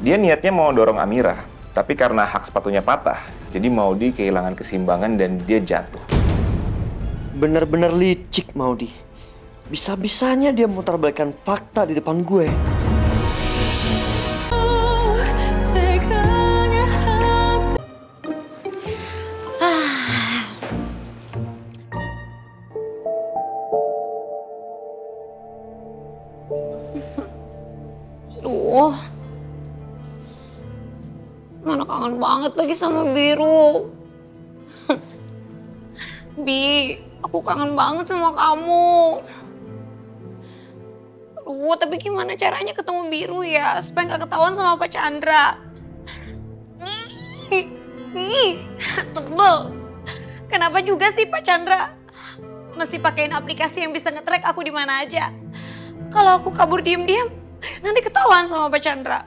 Dia niatnya mau dorong Amira, tapi karena hak sepatunya patah, jadi Maudi kehilangan keseimbangan dan dia jatuh. Bener-bener licik Maudi. Bisa-bisanya dia mutarbalikkan fakta di depan gue. Duh, mana kangen banget lagi sama Biru. Bi, aku kangen banget sama kamu. Aduh, tapi gimana caranya ketemu Biru ya, supaya nggak ketahuan sama Pak Chandra. Nih, sebel. Kenapa juga sih Pak Chandra mesti pakein aplikasi yang bisa nge-track aku di mana aja? Kalau aku kabur diem-diem, nanti ketahuan sama Pak Chandra.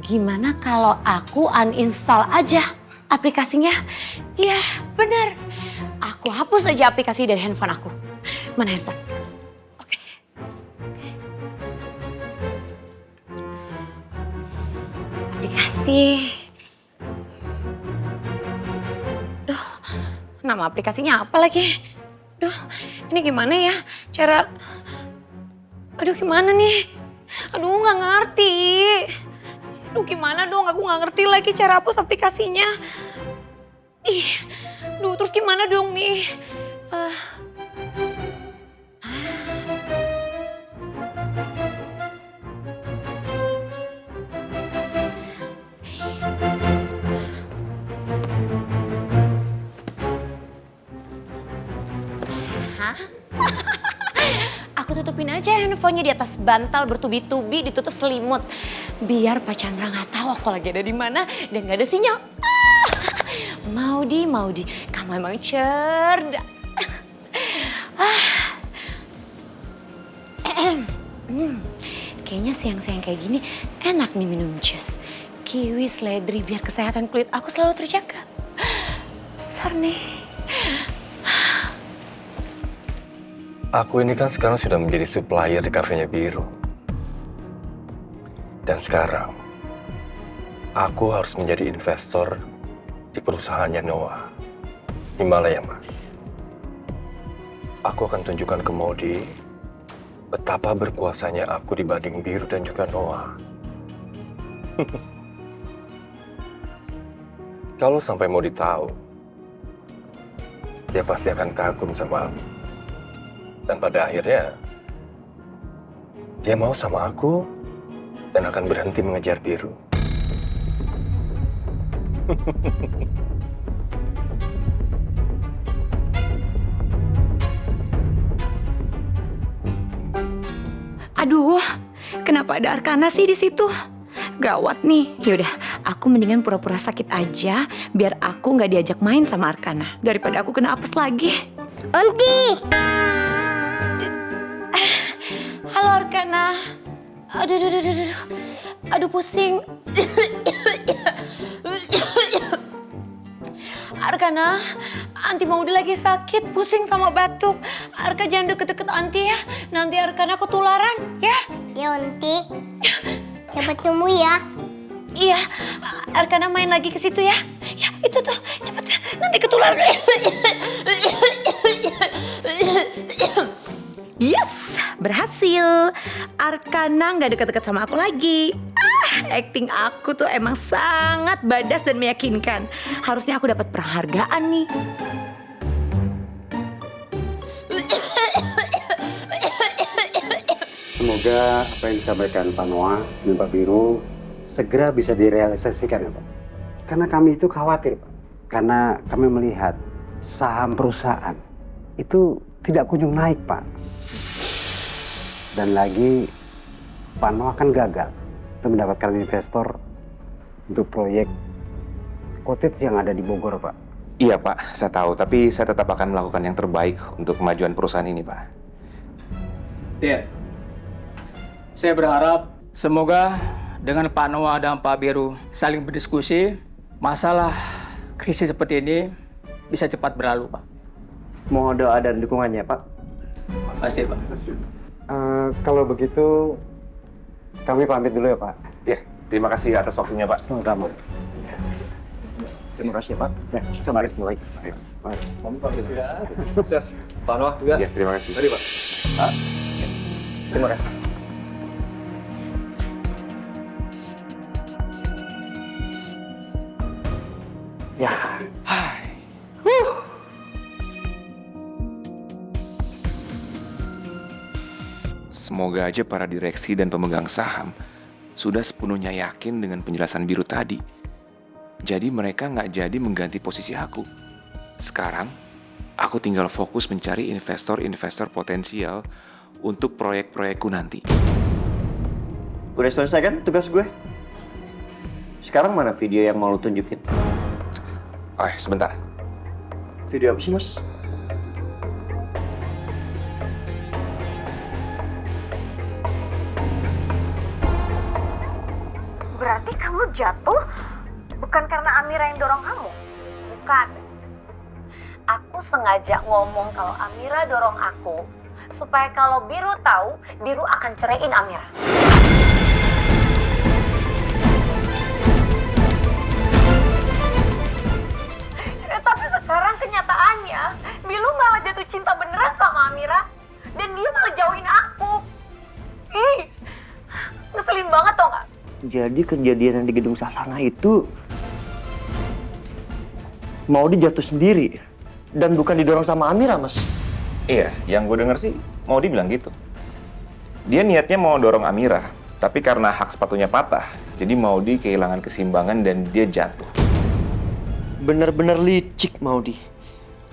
Gimana kalau aku uninstall aja aplikasinya? Iya, benar. Aku hapus aja aplikasi dari handphone aku. Mana handphone? Oke. Aplikasi. Duh, nama aplikasinya apa lagi? Duh, ini gimana ya cara... Aduh, gimana nih? Aduh, nggak ngerti. Aduh, gimana dong? Aku nggak ngerti lagi cara hapus aplikasinya. Ih, duh, terus gimana dong nih? Hah? Aku tutupin aja handphonenya di atas bantal bertubi-tubi, ditutup selimut. Biar Pak Chandra nggak tahu aku lagi ada di mana dan nggak ada sinyal. Maudi, kamu emang cerdas. Kayaknya siang-siang kayak gini enak nih minum jus. Kiwi, seledri, biar kesehatan kulit aku selalu terjaga. Besar nih. Aku ini kan sekarang sudah menjadi supplier di kafenya Biru. Dan sekarang, aku harus menjadi investor di perusahaannya Noah, Himalaya Mas. Aku akan tunjukkan ke Maudi betapa berkuasanya aku dibanding Biru dan juga Noah. Kalau sampai Maudi tahu, dia pasti akan kagum sama aku. Dan pada akhirnya, dia mau sama aku dan akan berhenti mengejar Biru. Aduh, kenapa ada Arkana sih di situ? Gawat nih. Yaudah, aku mendingan pura-pura sakit aja biar aku nggak diajak main sama Arkana daripada aku kena apes lagi. Onti. Halo Arkana. Aduh pusing. Arkana, Anti Maudi lagi sakit, pusing sama batuk. Arka jangan deket-deket Anti ya, nanti Arkana ketularan ya. Ya Onti. Cepat sembuh ya. Iya, Arkana main lagi ke situ ya. Ya itu tuh, cepet nanti ketularan. Yes, berhasil. Arkana nggak deket-deket sama aku lagi. Acting aku tuh emang sangat badas dan meyakinkan. Harusnya aku dapat penghargaan nih. Semoga apa yang disampaikan Pak Noah dan Pak Biru segera bisa direalisasikan ya Pak. Karena kami itu khawatir Pak. Karena kami melihat saham perusahaan itu tidak kunjung naik Pak. Dan lagi Pak Noah kan gagal untuk mendapatkan investor untuk proyek cottage yang ada di Bogor Pak. Iya Pak, saya tahu. Tapi saya tetap akan melakukan yang terbaik untuk kemajuan perusahaan ini Pak. Iya. Saya berharap semoga dengan Pak Noah dan Pak Biru saling berdiskusi, masalah krisis seperti ini bisa cepat berlalu, Pak. Mohon doa dan dukungannya, Pak. Pasti, Pak. Kalau begitu, kami pamit dulu ya Pak. Ya, terima kasih atas waktunya, Pak. Sama-sama. Terima kasih, Pak. Ya, selamat mulai. Ayo. Sukses. Pak Noah juga. Ya, terima kasih. Mari, Pak. Terima kasih. Ya, Semoga aja para direksi dan pemegang saham sudah sepenuhnya yakin dengan penjelasan Biru tadi. Jadi mereka nggak jadi mengganti posisi aku. Sekarang, aku tinggal fokus mencari investor-investor potensial untuk proyek-proyekku nanti. udah selesai kan tugas gue? Sekarang mana video yang mau lu tunjukin? Oh, sebentar. Video apa sih, Mas? Berarti kamu jatuh bukan karena Amira yang dorong kamu? Bukan. Aku sengaja ngomong kalau Amira dorong aku supaya kalau Biru tahu, Biru akan ceraiin Amira. Tapi sekarang kenyataannya, Biru malah jatuh cinta beneran sama Amira dan dia malah jauhin aku. Ih, ngeselin banget tau gak? Jadi kejadian yang di gedung Sasana itu mau dijatuh sendiri dan bukan didorong sama Amira, Mas. Iya, yang gue denger sih mau dibilang gitu. Dia niatnya mau dorong Amira, tapi karena hak sepatunya patah, jadi Maudi kehilangan keseimbangan dan dia jatuh. Bener-bener licik, Maudi.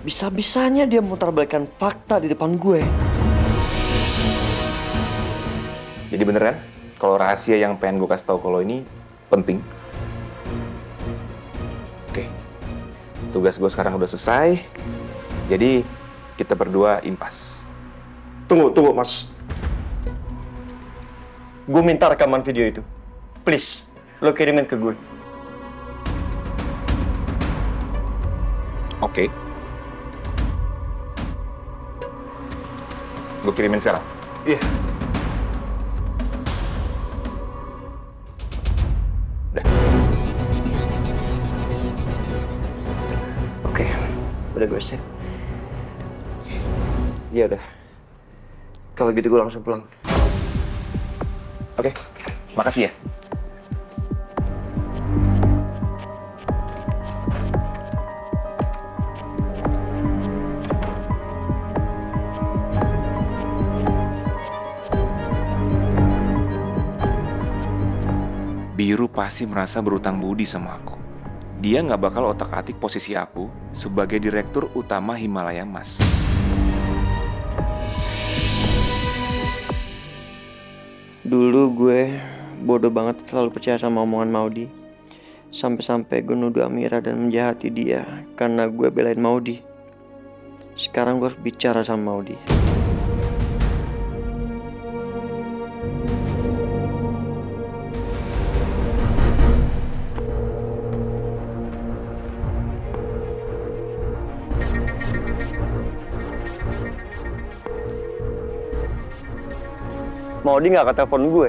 Bisa-bisanya dia mutarbalikkan fakta di depan gue. Jadi beneran, kalau rahasia yang pengen gue kasih tahu kalau ini penting. Oke, tugas gue sekarang udah selesai. Jadi kita berdua impas. Tunggu, Mas. Gue minta rekaman video itu. Please, lo kirimin ke gue. Oke. Gue kirimin sekarang. Iya. Udah. Oke, udah gue save. Iya udah. Kalau gitu gue langsung pulang. Oke, makasih ya. Biru pasti merasa berutang budi sama aku. Dia nggak bakal otak-atik posisi aku sebagai direktur utama Himalaya Mas. Dulu gue bodoh banget selalu percaya sama omongan Maudi. Sampai-sampai gue nuduh Amira dan menjahati dia karena gue belain Maudi. Sekarang gue harus bicara sama Maudi. Maudi nggak angkat telepon gue.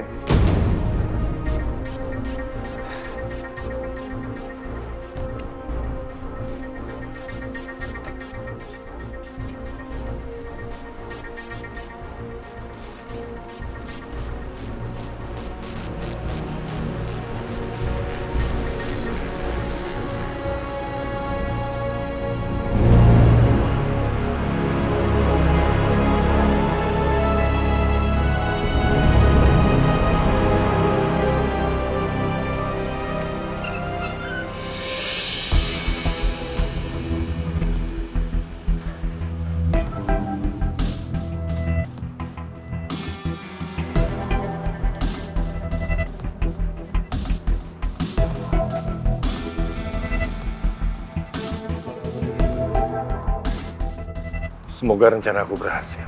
Semoga rencana aku berhasil.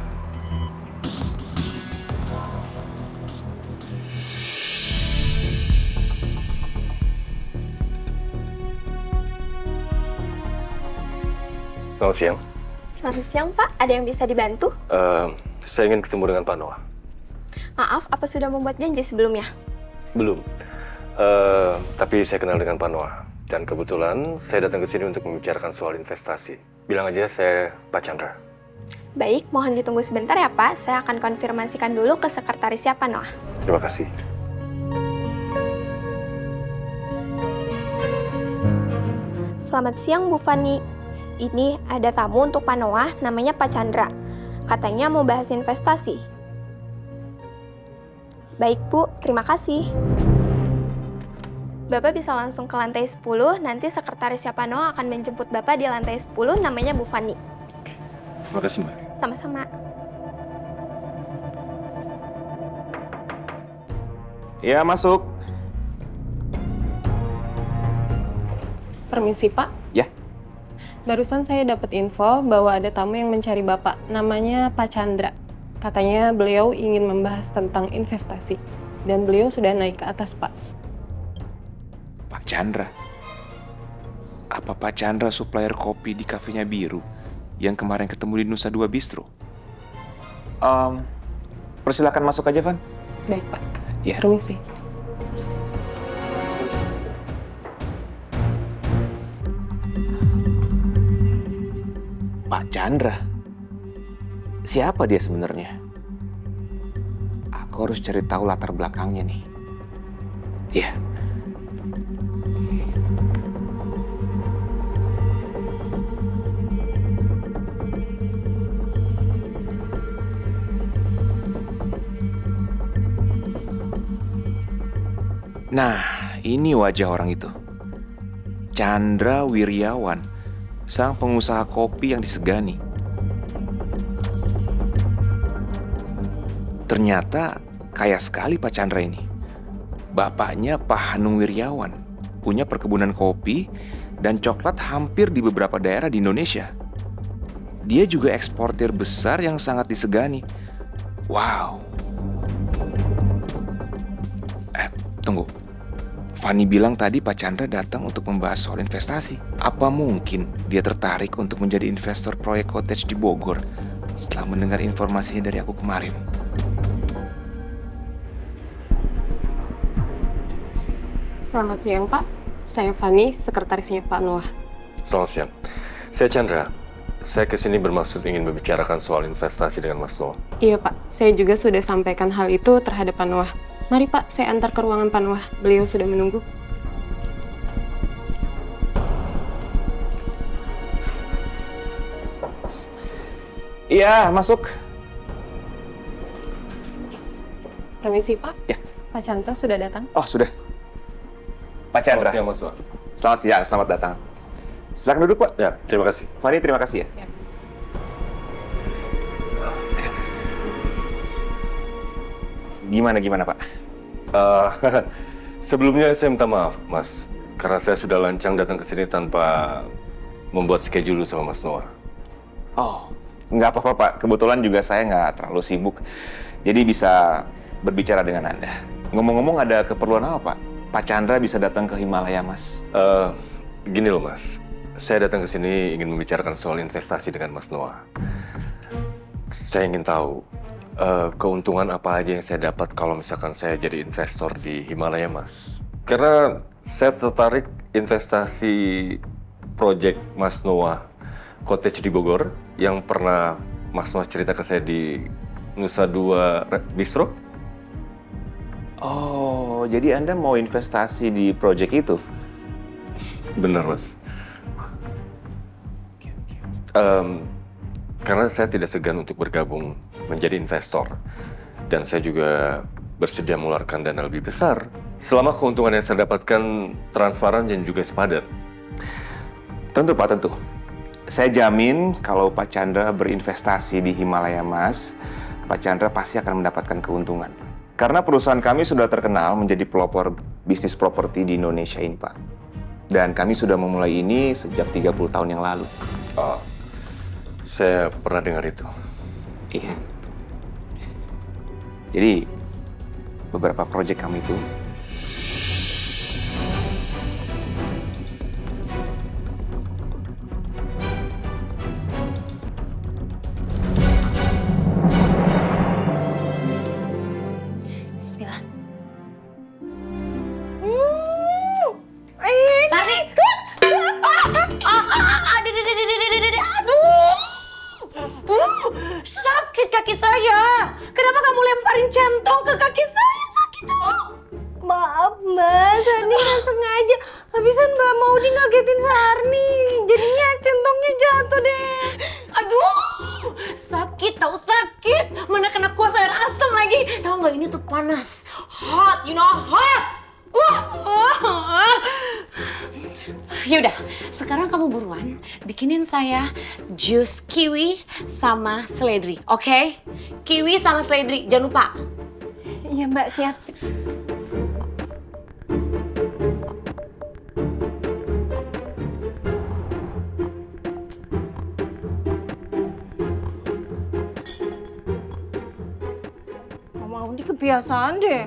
Selamat siang. Selamat siang, Pak. Ada yang bisa dibantu? Saya ingin ketemu dengan Pak Noah. Maaf, apa sudah membuat janji sebelumnya? Belum. Tapi saya kenal dengan Pak Noah. Dan kebetulan saya datang ke sini untuk membicarakan soal investasi. Bilang aja saya Pak Chandra. Baik, mohon ditunggu sebentar ya, Pak. Saya akan konfirmasikan dulu ke sekretarisnya Pak Noah. Terima kasih. Selamat siang, Bu Fani. Ini ada tamu untuk Pak Noah, namanya Pak Chandra. Katanya mau bahas investasi. Baik, Bu. Terima kasih. Bapak bisa langsung ke lantai 10, nanti sekretarisnya Pak Noah akan menjemput Bapak di lantai 10, namanya Bu Fani. Terima kasih, Mbak. Sama-sama. Ya, masuk. Permisi, Pak. Ya. Barusan saya dapat info bahwa ada tamu yang mencari Bapak, namanya Pak Chandra. Katanya beliau ingin membahas tentang investasi, dan beliau sudah naik ke atas, Pak. Pak Chandra? Apa Pak Chandra supplier kopi di kafenya Biru yang kemarin ketemu di Nusa Dua Bistro? Persilakan masuk aja, Van. Baik, Pak. Ya. Permisi. Pak Chandra? Siapa dia sebenarnya? Aku harus cari tahu latar belakangnya nih. Iya. Nah, ini wajah orang itu. Chandra Wiryawan, sang pengusaha kopi yang disegani. Ternyata kaya sekali Pak Chandra ini. Bapaknya Pak Hanung Wiryawan, punya perkebunan kopi dan coklat hampir di beberapa daerah di Indonesia. Dia juga eksportir besar yang sangat disegani. Wow. Tunggu. Fani bilang tadi Pak Chandra datang untuk membahas soal investasi. Apa mungkin dia tertarik untuk menjadi investor proyek cottage di Bogor setelah mendengar informasinya dari aku kemarin? Selamat siang, Pak. Saya Fani, sekretarisnya Pak Noah. Selamat siang. Saya Chandra. Saya kesini bermaksud ingin membicarakan soal investasi dengan Mas Noah. Iya, Pak. Saya juga sudah sampaikan hal itu terhadap Pak Noah. Mari, Pak. Saya antar ke ruangan Pak Noah. Beliau sudah menunggu. Iya, masuk. Permisi, Pak. Ya. Pak Chandra sudah datang. Oh, sudah. Pak Chandra. Selamat siang, Mas Noah. Selamat siang, selamat datang. Silakan duduk, Pak. Ya, terima kasih. Fani, terima kasih ya. Ya. Gimana, Pak? Sebelumnya saya minta maaf, Mas. Karena saya sudah lancang datang ke sini tanpa membuat schedule sama Mas Noah. Oh, nggak apa-apa, Pak. Kebetulan juga saya nggak terlalu sibuk. Jadi bisa berbicara dengan Anda. Ngomong-ngomong, ada keperluan apa, Pak? Pak Chandra bisa datang ke Himalaya, Mas. Gini loh, Mas. Saya datang ke sini ingin membicarakan soal investasi dengan Mas Noah. Saya ingin tahu keuntungan apa aja yang saya dapat kalau misalkan saya jadi investor di Himalaya, Mas. Karena saya tertarik investasi proyek Mas Noah Cottage di Bogor yang pernah Mas Noah cerita ke saya di Nusa Dua Bistro. Oh, jadi Anda mau investasi di proyek itu? Benar, Mas. Karena saya tidak segan untuk bergabung menjadi investor. Dan saya juga bersedia mengeluarkan dana lebih besar selama keuntungan yang saya dapatkan transparan dan juga sepadan. Tentu, Pak, tentu. Saya jamin kalau Pak Chandra berinvestasi di Himalaya, Mas, Pak Chandra pasti akan mendapatkan keuntungan. Karena perusahaan kami sudah terkenal menjadi pelopor bisnis properti di Indonesia ini, Pak. Dan kami sudah memulai ini sejak 30 tahun yang lalu. Oh, saya pernah dengar itu. Iya. Jadi, beberapa proyek kami itu sekarang kamu buruan bikinin saya jus kiwi sama seledri, oke? Kiwi sama seledri, jangan lupa. Iya Mbak, siap. Mama Undi kebiasaan deh.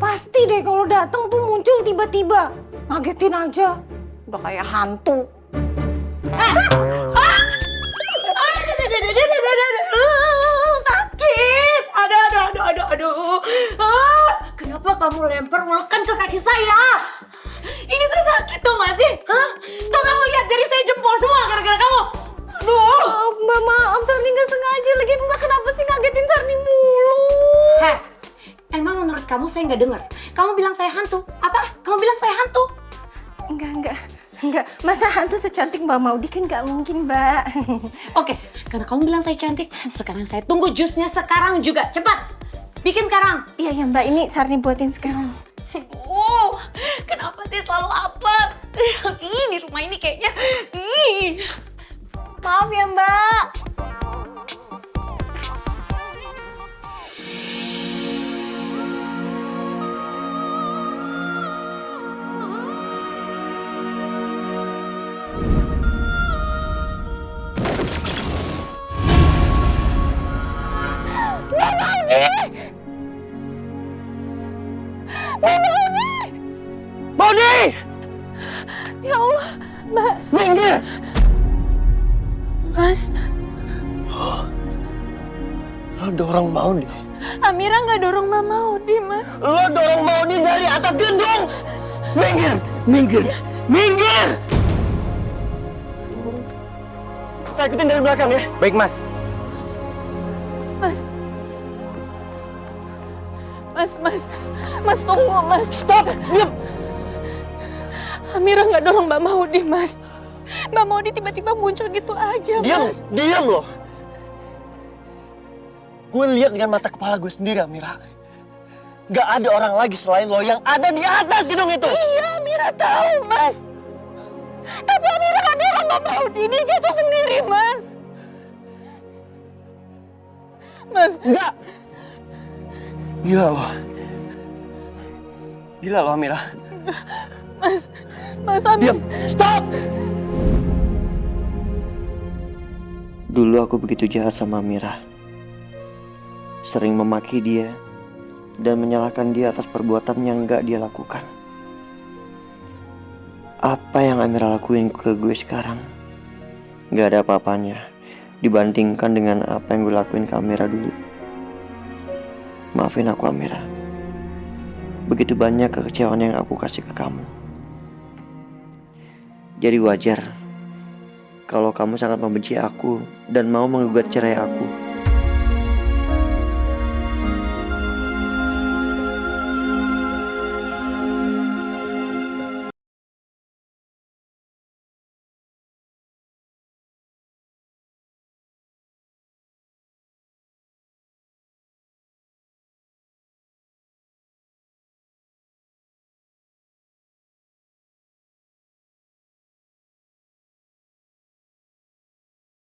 Pasti deh kalau datang tuh muncul tiba-tiba. Ngagetin aja. Udah kayak hantu. Sakit. Aduh. Kenapa kamu lempar ulekan ke kaki saya? Ini tuh sakit tuh gak sih? Hah? Tuh kamu lihat jari saya jempol semua gara-gara kamu. Aduh. Mbak, maaf Sarni gak sengaja. Lagian Mbak kenapa sih ngagetin Sarni mulu? Heh, emang menurut kamu saya nggak dengar? Kamu bilang saya hantu? Apa? Kamu bilang saya hantu? Enggak. Masa hantu secantik Mbak Maudi kan nggak mungkin, Mbak. Oke, karena kamu bilang saya cantik, sekarang saya tunggu jusnya sekarang juga. Cepat, bikin sekarang. Iya Mbak, ini Sarni buatin sekarang. Kenapa sih selalu apes? Di rumah ini kayaknya. Maaf ya Mbak. Maudi! Ya Allah, Mbak. Minggir! Mas, Lo dorong Maudi. Amira nggak dorong Mbak Maudi, Mas. Lo dorong Maudi dari atas gedung. Minggir! Saya ikutin dari belakang ya. Baik, Mas. Mas tunggu, Mas. Stop! Diam! Amira nggak dorong Mbak Maudi, Mas. Mbak Maudi tiba-tiba muncul gitu aja, Mas. Diam lo. Gue lihat dengan mata kepala gue sendiri, Amira. Gak ada orang lagi selain lo yang ada di atas gedung itu. Iya, Amira tahu, Mas. Tapi Amira nggak dorong Mbak Maudi, dia jatuh sendiri, Mas. Enggak. Gila lo, Amira. Mas Amira. Diam. Stop! Dulu aku begitu jahat sama Amira. Sering memaki dia dan menyalahkan dia atas perbuatan yang gak dia lakukan. Apa yang Amira lakuin ke gue sekarang gak ada apa-apanya dibandingkan dengan apa yang gue lakuin ke Amira dulu. Maafin aku, Amira. Begitu banyak kekecewaan yang aku kasih ke kamu. Jadi wajar kalau kamu sangat membenci aku dan mau menggugat cerai aku.